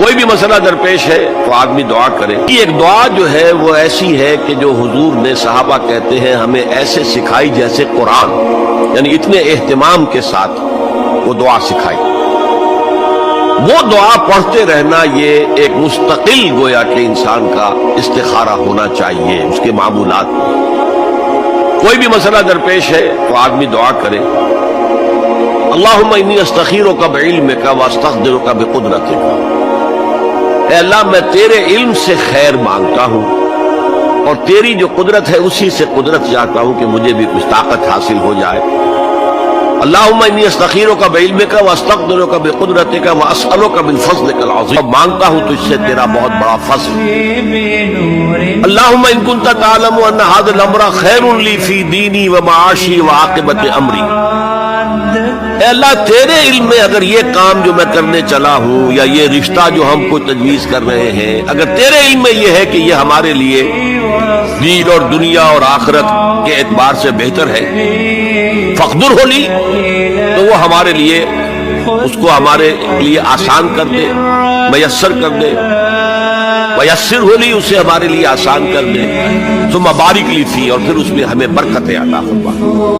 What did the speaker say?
کوئی بھی مسئلہ درپیش ہے تو آدمی دعا کرے. یہ ایک دعا جو ہے وہ ایسی ہے کہ جو حضور نے صحابہ کہتے ہیں ہمیں ایسے سکھائی جیسے قرآن، یعنی اتنے اہتمام کے ساتھ وہ دعا سکھائی. وہ دعا پڑھتے رہنا یہ ایک مستقل گویا کہ انسان کا استخارہ ہونا چاہیے اس کے معمولات میں. کوئی بھی مسئلہ درپیش ہے تو آدمی دعا کرے. اللہم انی استخیرک بعلمک واستقدرک بقدرتک. اے اللہ میں تیرے علم سے خیر مانگتا ہوں اور تیری جو قدرت ہے اسی سے قدرت چاہتا ہوں کہ مجھے بھی کچھ طاقت حاصل ہو جائے. اللہم انی استخیرک بعلمک واستقدرک بقدرتک واسألک من فضلک العظیم. مانگتا ہوں تجھ سے تیرا بہت بڑا فضل. اللہم ان کنت تعلم ان ھذا الامر خیر لی فی دینی ومعاشی وعاقبت امری. اے اللہ تیرے علم میں اگر یہ کام جو میں کرنے چلا ہوں یا یہ رشتہ جو ہم کو تجویز کر رہے ہیں اگر تیرے علم میں یہ ہے کہ یہ ہمارے لیے دین اور دنیا اور آخرت کے اعتبار سے بہتر ہے فقدر ہو لی تو وہ ہمارے لیے اس کو ہمارے لیے آسان کر دے، میسر کر دے. میسر ہو لی اسے ہمارے لیے آسان کر دے. ثم بارک لی فی، اور پھر اس میں ہمیں برکتیں عطا فرما.